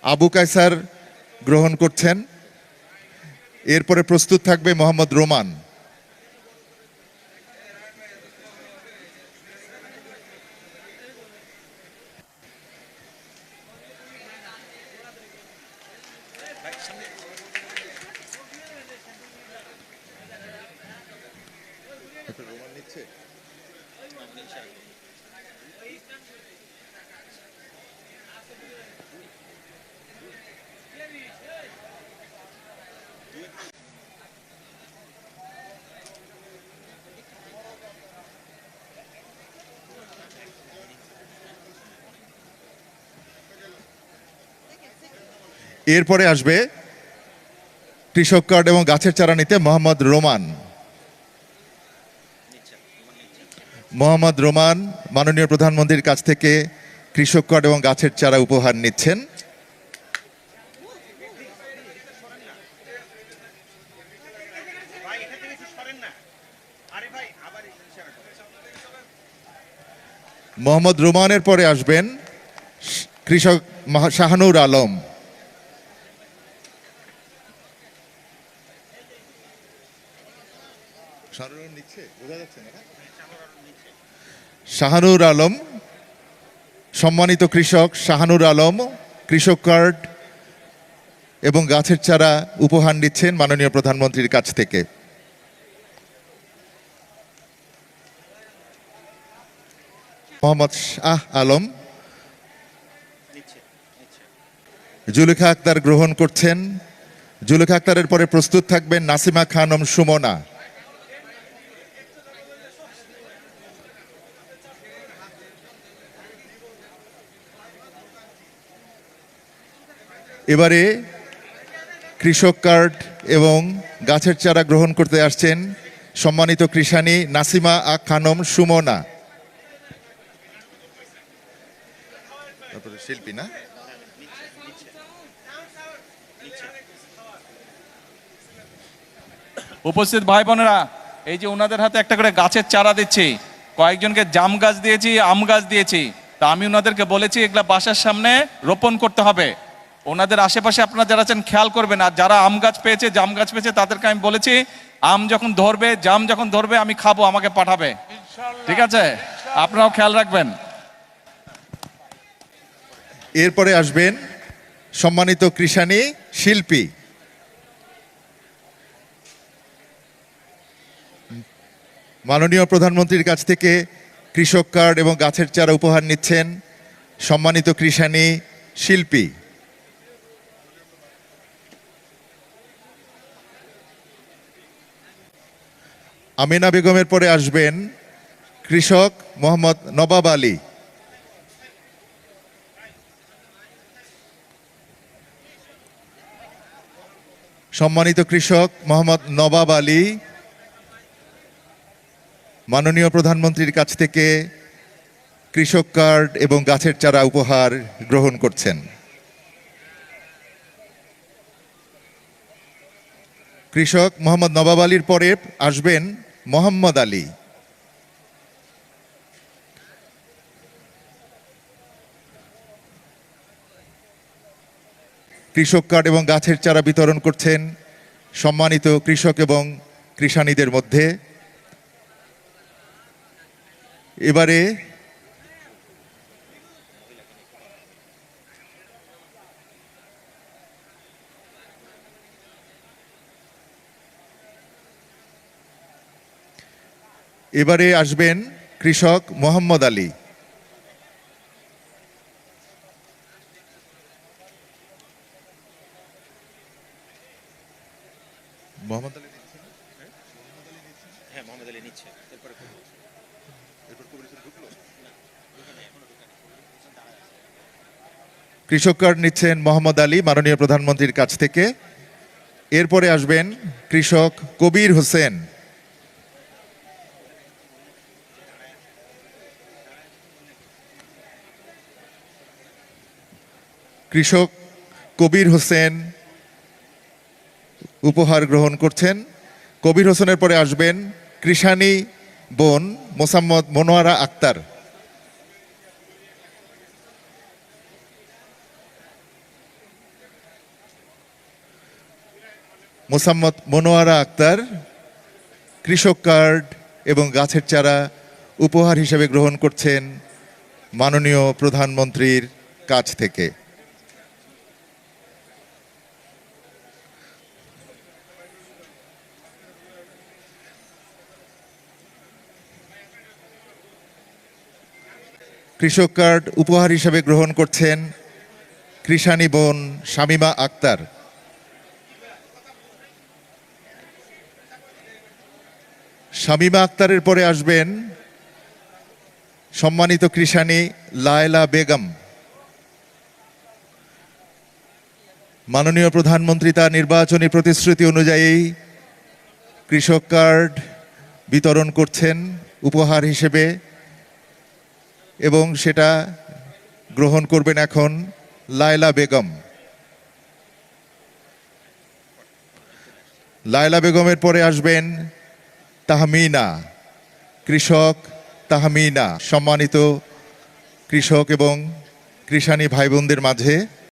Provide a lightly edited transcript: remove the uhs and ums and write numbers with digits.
আবু কায়সার গ্রহণ করছেন। এরপরে প্রস্তুত থাকবে মোহাম্মদ রোমান। এরপরে আসবে কৃষক কার্ড এবং গাছের চারা নিতে মোহাম্মদ রোমান। মোহাম্মদ রোমান মাননীয় প্রধানমন্ত্রীর কাছ থেকে কৃষক কার্ড এবং গাছের চারা উপহার নিচ্ছেন। মোহাম্মদ রোমানের পরে আসবেন কৃষক শাহানুর আলম। শাহানুর আলম, সম্মানিত কৃষক শাহানুর আলম কৃষক কার্ড এবং গাছের চারা উপহার নিচ্ছেন মাননীয় প্রধানমন্ত্রীর কাছ থেকে। মোহাম্মদ শাহ আলম, জুলেখা আক্তার গ্রহণ করছেন। জুলেখা আক্তারের পরে প্রস্তুত থাকবেন নাসিমা খানম সুমনা। এবারে কৃষক কার্ড এবং গাছের চারা গ্রহণ করতে আসছেন সম্মানিত কৃষানী নাসিমা খানম সুমনা। শিল্পী না, উপস্থিত ভাই বোনেরা, এই যে ওনাদের হাতে একটা করে গাছের চারা দিচ্ছি, কয়েকজনকে জাম গাছ দিয়েছি, আম গাছ দিয়েছি। তা আমি ওনাদেরকে বলেছি এগুলা বাসার সামনে রোপণ করতে হবে। ওনাদের আশেপাশে আপনারা যারা আছেন খেয়াল করবেন। আর যারা আম গাছ পেয়েছে, জাম গাছ পেয়েছে, তাদেরকে আমি বলেছি আম যখন ধরবে, জাম যখন ধরবে আমি খাবো, আমাকে পাঠাবে। ঠিক আছে, আপনারাও খেয়াল রাখবেন। এরপরে আসবেন সম্মানিত কৃষানী শিল্পী। মাননীয় প্রধানমন্ত্রীর কাছ থেকে কৃষক কার্ড এবং গাছের চারা উপহার নিচ্ছেন সম্মানিত কৃষানী শিল্পী। আমিনা বেগমের পরে আসবেন কৃষক মোহাম্মদ নবাব আলী। সম্মানিত কৃষক মোহাম্মদ নবাব আলী মাননীয় প্রধানমন্ত্রীর কাছ থেকে কৃষক কার্ড এবং গাছের চারা উপহার গ্রহণ করছেন। কৃষক মোহাম্মদ নবাব আলীর পরে আসবেন মোহাম্মদ আলী। কৃষক কার্ড এবং গাছের চারা বিতরণ করছেন সম্মানিত কৃষক এবং কৃষানীদের মধ্যে। এবারে আসবেন কৃষক মোহাম্মদ আলী। মোহাম্মদ আলী নিচ্ছে। কৃষক কার্ড নিচ্ছেন মোহাম্মদ আলী মাননীয় প্রধানমন্ত্রীর কাছ থেকে। এরপরে আসবেন কৃষক কবির হোসেন। কৃষক কবির হোসেন উপহার গ্রহণ করছেন। কবির হোসেনের পরে আসবেন কৃষানী বোন মোসাম্মদ মনোয়ারা আক্তার। মোসাম্মদ মনোয়ারা আক্তার কৃষক কার্ড এবং গাছের চারা উপহার হিসেবে গ্রহণ করছেন মাননীয় প্রধানমন্ত্রীর কাছ থেকে। কৃষক কার্ড উপহার হিসেবে গ্রহণ করছেন কৃষানী বোন শামীমা আক্তার। শামীমা আক্তারের পরে আসবেন সম্মানিত কৃষানী লায়লা বেগম। মাননীয় প্রধানমন্ত্রী তার নির্বাচনী প্রতিশ্রুতি অনুযায়ী কৃষক কার্ড বিতরণ করছেন উপহার হিসেবে এবং সেটা গ্রহণ করবেন এখন লায়লা বেগম। লায়লা বেগমের পরে আসবেন তাহমিনা, কৃষক তাহমিনা। সম্মানিত কৃষক এবং কৃষানী ভাই বোনদের মাঝে